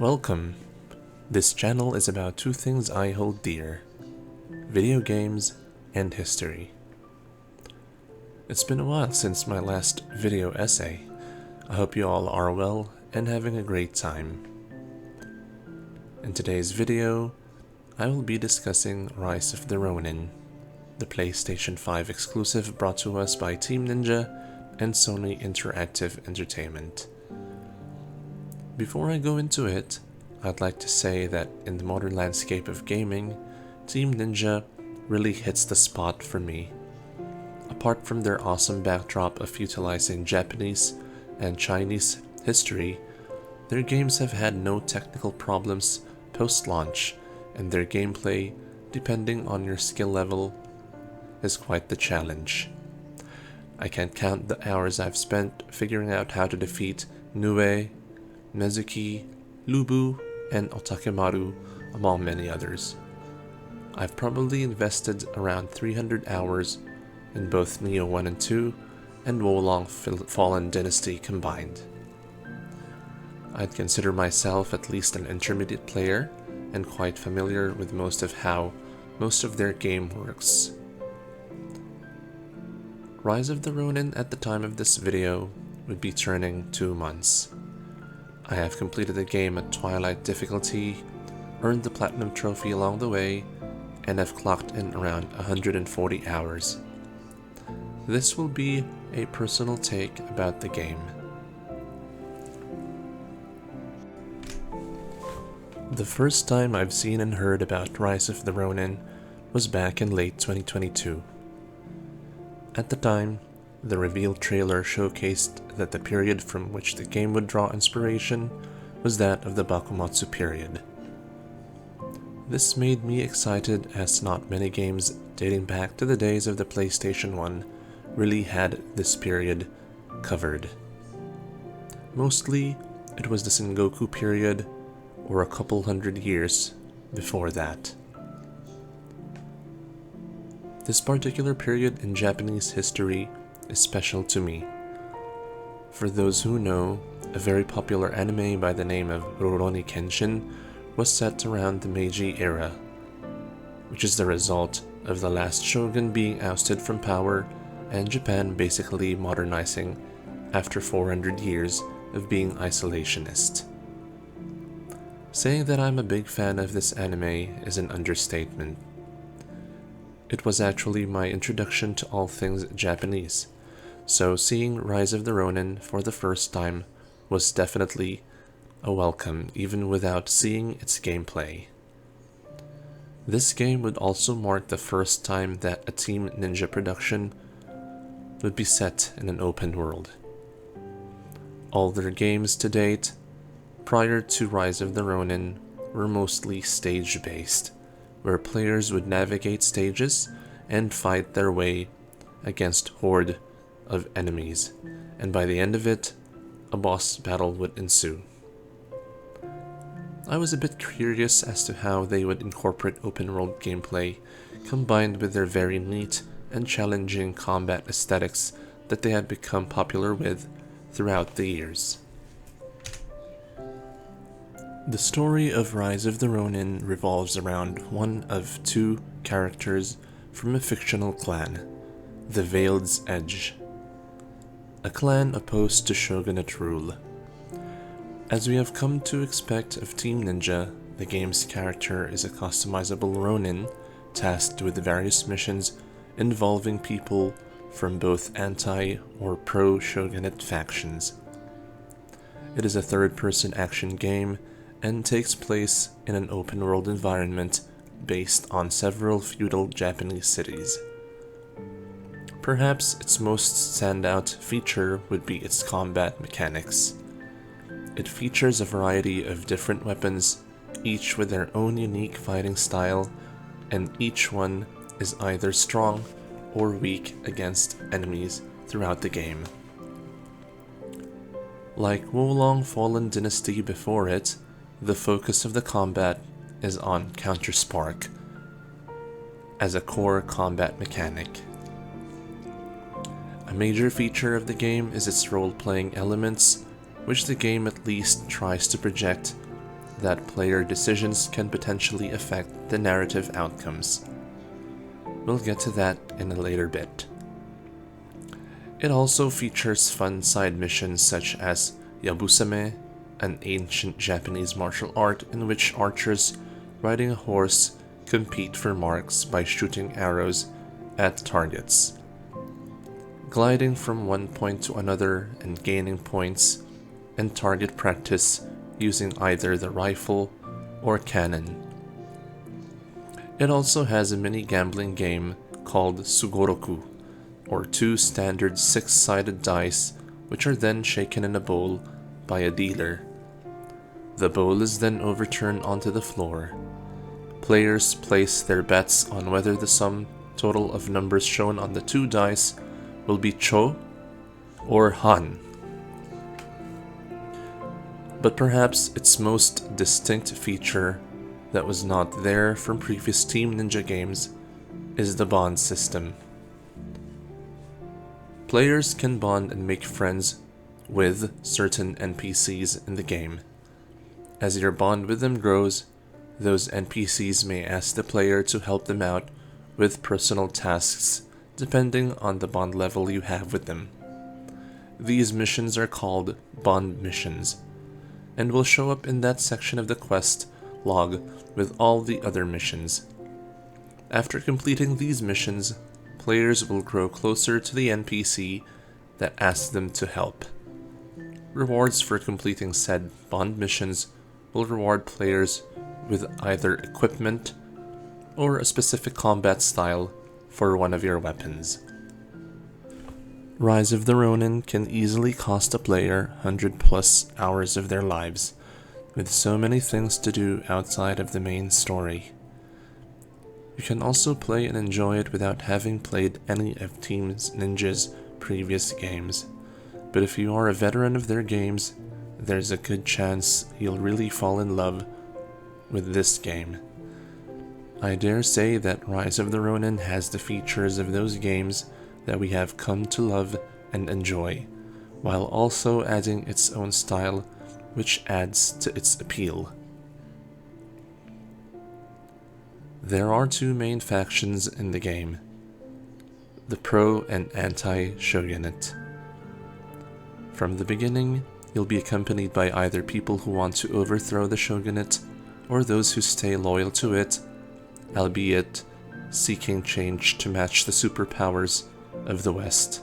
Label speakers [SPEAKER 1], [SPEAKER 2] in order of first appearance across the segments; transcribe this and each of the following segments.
[SPEAKER 1] Welcome. This channel is about two things I hold dear: video games and history. It's been a while since my last video essay. I hope you all are well and having a great time. In today's video, I will be discussing Rise of the Ronin, the PlayStation 5 exclusive brought to us by Team Ninja and Sony Interactive Entertainment. Before I go into it, I'd like to say that in the modern landscape of gaming, Team Ninja really hits the spot for me. Apart from their awesome backdrop of utilizing Japanese and Chinese history, their games have had no technical problems post-launch, and their gameplay, depending on your skill level, is quite the challenge. I can't count the hours I've spent figuring out how to defeat Nue, Nezuki, Lubu, and Otakemaru, among many others. I've probably invested around 300 hours in both Neo 1 and 2 and Wolong Fallen Dynasty combined. I'd consider myself at least an intermediate player and quite familiar with most of how most of their game works. Rise of the Ronin at the time of this video would be turning 2 months. I have completed the game at Twilight difficulty, earned the Platinum Trophy along the way, and have clocked in around 140 hours. This will be a personal take about the game. The first time I've seen and heard about Rise of the Ronin was back in late 2022. At the time, the reveal trailer showcased that the period from which the game would draw inspiration was that of the Bakumatsu period. This made me excited, as not many games dating back to the days of the PlayStation 1 really had this period covered. Mostly, it was the Sengoku period, or a couple hundred years before that. This particular period in Japanese history is special to me. For those who know, a very popular anime by the name of Rurouni Kenshin was set around the Meiji era, which is the result of the last shogun being ousted from power and Japan basically modernizing after 400 years of being isolationist. Saying that I'm a big fan of this anime is an understatement. It was actually my introduction to all things Japanese, so seeing Rise of the Ronin for the first time was definitely a welcome even without seeing its gameplay. This game would also mark the first time that a Team Ninja production would be set in an open world. All their games to date, prior to Rise of the Ronin, were mostly stage-based, where players would navigate stages and fight their way against horde of enemies, and by the end of it, a boss battle would ensue. I was a bit curious as to how they would incorporate open-world gameplay combined with their very neat and challenging combat aesthetics that they had become popular with throughout the years. The story of Rise of the Ronin revolves around one of two characters from a fictional clan, the Veiled's Edge, a clan opposed to shogunate rule. As we have come to expect of Team Ninja, the game's character is a customizable Ronin tasked with various missions involving people from both anti- or pro-shogunate factions. It is a third-person action game and takes place in an open-world environment based on several feudal Japanese cities. Perhaps its most standout feature would be its combat mechanics. It features a variety of different weapons, each with their own unique fighting style, and each one is either strong or weak against enemies throughout the game. Like Wolong Fallen Dynasty before it, the focus of the combat is on counter-spark as a core combat mechanic. A major feature of the game is its role-playing elements, which the game at least tries to project that player decisions can potentially affect the narrative outcomes. We'll get to that in a later bit. It also features fun side missions such as Yabusame, an ancient Japanese martial art in which archers riding a horse compete for marks by shooting arrows at targets, gliding from one point to another and gaining points, and target practice using either the rifle or cannon. It also has a mini gambling game called Sugoroku, or two standard 6-sided dice which are then shaken in a bowl by a dealer. The bowl is then overturned onto the floor. Players place their bets on whether the sum total of numbers shown on the two dice will be Cho or Han. But perhaps its most distinct feature that was not there from previous Team Ninja games is the bond system. Players can bond and make friends with certain NPCs in the game. As your bond with them grows, those NPCs may ask the player to help them out with personal tasks depending on the bond level you have with them. These missions are called bond missions, and will show up in that section of the quest log with all the other missions. After completing these missions, players will grow closer to the NPC that asks them to help. Rewards for completing said bond missions will reward players with either equipment or a specific combat style for one of your weapons. Rise of the Ronin can easily cost a player 100+ hours of their lives, with so many things to do outside of the main story. You can also play and enjoy it without having played any of Team Ninja's previous games, but if you are a veteran of their games, there's a good chance you'll really fall in love with this game. I dare say that Rise of the Ronin has the features of those games that we have come to love and enjoy, while also adding its own style, which adds to its appeal. There are two main factions in the game: the pro and anti-shogunate. From the beginning, you'll be accompanied by either people who want to overthrow the shogunate or those who stay loyal to it, albeit seeking change to match the superpowers of the West.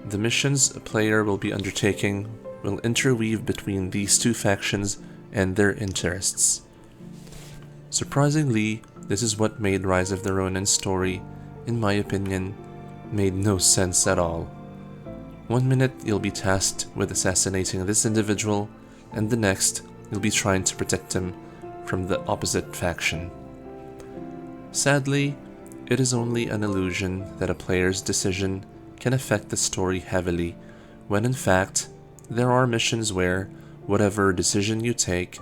[SPEAKER 1] The missions a player will be undertaking will interweave between these two factions and their interests. Surprisingly, this is what made Rise of the Ronin story, in my opinion, made no sense at all. One minute you'll be tasked with assassinating this individual, and the next you'll be trying to protect him from the opposite faction. Sadly, it is only an illusion that a player's decision can affect the story heavily, when in fact, there are missions where, whatever decision you take,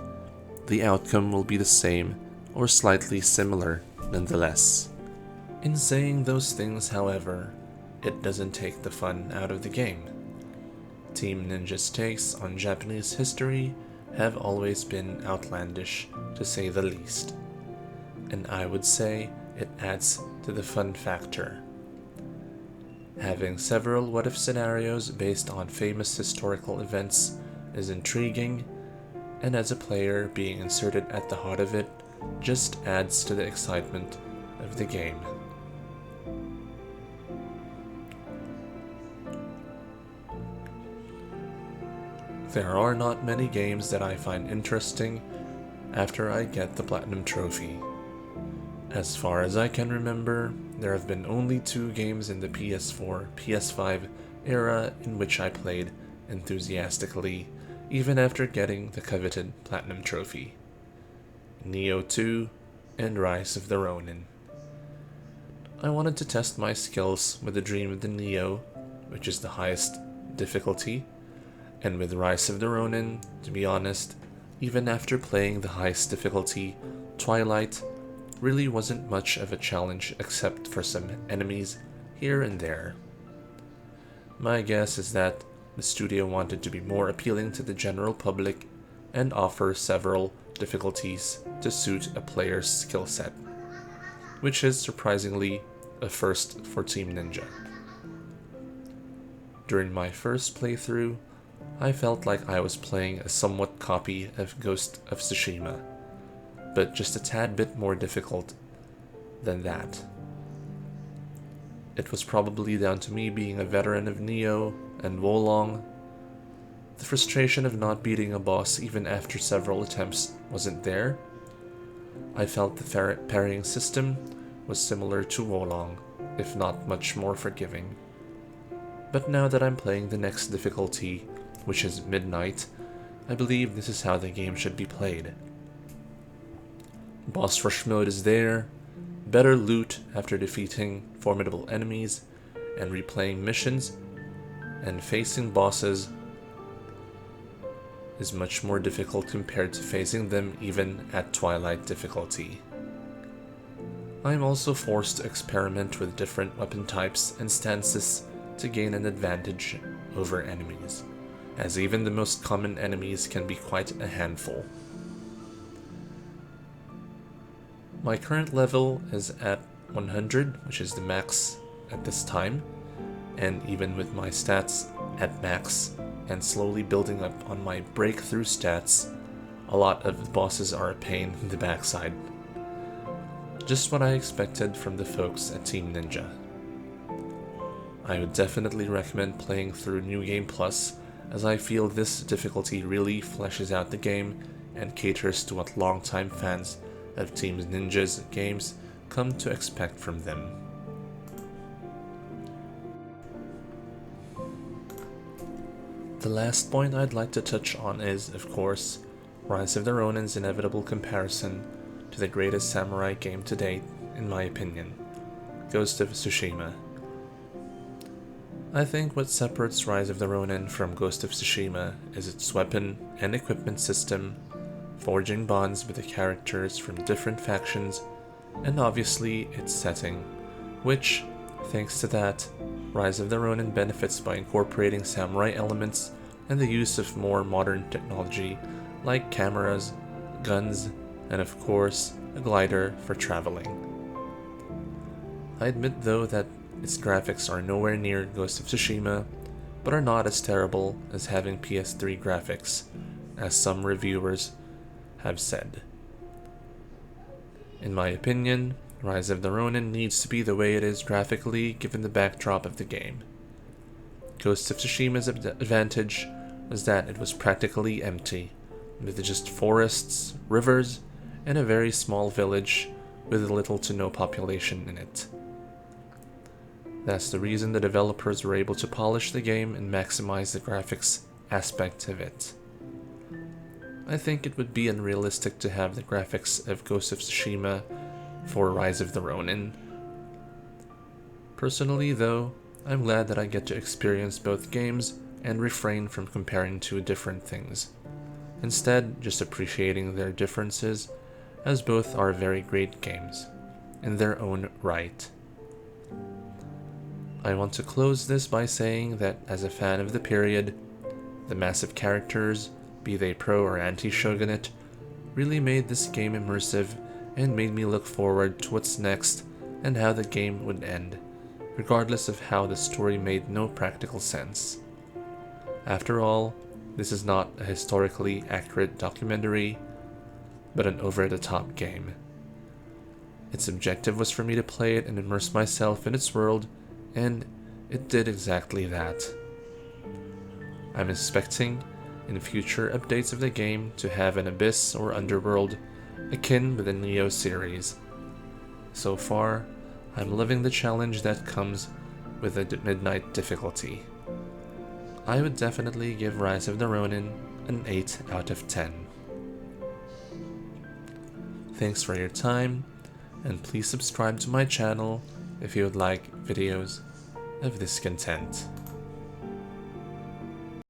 [SPEAKER 1] the outcome will be the same or slightly similar nonetheless. In saying those things, however, it doesn't take the fun out of the game. Team Ninja's takes on Japanese history have always been outlandish, to say the least, and I would say it adds to the fun factor. Having several what-if scenarios based on famous historical events is intriguing, and as a player, being inserted at the heart of it just adds to the excitement of the game. There are not many games that I find interesting after I get the Platinum Trophy. As far as I can remember, there have been only 2 games in the PS4, PS5 era in which I played enthusiastically, even after getting the coveted Platinum Trophy: Nioh 2 and Rise of the Ronin. I wanted to test my skills with the Dream of the Nioh, which is the highest difficulty, and with Rise of the Ronin, to be honest, even after playing the highest difficulty, Twilight really wasn't much of a challenge except for some enemies here and there. My guess is that the studio wanted to be more appealing to the general public and offer several difficulties to suit a player's skill set, which is surprisingly a first for Team Ninja. During my first playthrough, I felt like I was playing a somewhat copy of Ghost of Tsushima, but just a tad bit more difficult than that. It was probably down to me being a veteran of Nioh and Wolong. The frustration of not beating a boss even after several attempts wasn't there. I felt the parrying system was similar to Wolong, if not much more forgiving. But now that I'm playing the next difficulty, which is Midnight, I believe this is how the game should be played. Boss rush mode is there, better loot after defeating formidable enemies and replaying missions, and facing bosses is much more difficult compared to facing them even at Twilight difficulty. I am also forced to experiment with different weapon types and stances to gain an advantage over enemies, as even the most common enemies can be quite a handful. My current level is at 100, which is the max at this time, and even with my stats at max and slowly building up on my breakthrough stats, a lot of the bosses are a pain in the backside. Just what I expected from the folks at Team Ninja. I would definitely recommend playing through New Game Plus, as I feel this difficulty really fleshes out the game and caters to what longtime fans of Team Ninja's games come to expect from them. The last point I'd like to touch on is, of course, Rise of the Ronin's inevitable comparison to the greatest samurai game to date, in my opinion, Ghost of Tsushima. I think what separates Rise of the Ronin from Ghost of Tsushima is its weapon and equipment system, forging bonds with the characters from different factions, and obviously its setting, which, thanks to that, Rise of the Ronin benefits by incorporating samurai elements and the use of more modern technology like cameras, guns, and of course, a glider for traveling. I admit though that its graphics are nowhere near Ghost of Tsushima, but are not as terrible as having PS3 graphics, as some reviewers have said. In my opinion, Rise of the Ronin needs to be the way it is graphically given the backdrop of the game. Ghost of Tsushima's advantage was that it was practically empty, with just forests, rivers, and a very small village with little to no population in it. That's the reason the developers were able to polish the game and maximize the graphics aspect of it. I think it would be unrealistic to have the graphics of Ghost of Tsushima for Rise of the Ronin. Personally though, I'm glad that I get to experience both games and refrain from comparing two different things. Instead, just appreciating their differences, as both are very great games, in their own right. I want to close this by saying that as a fan of the period, the massive characters, be they pro or anti-shogunate, really made this game immersive and made me look forward to what's next and how the game would end, regardless of how the story made no practical sense. After all, this is not a historically accurate documentary, but an over-the-top game. Its objective was for me to play it and immerse myself in its world, and it did exactly that. I'm expecting, in future updates of the game, to have an abyss or underworld akin with the Nioh series. So far, I'm loving the challenge that comes with the Midnight difficulty. I would definitely give Rise of the Ronin an 8 out of 10. Thanks for your time, and please subscribe to my channel if you would like videos of this content.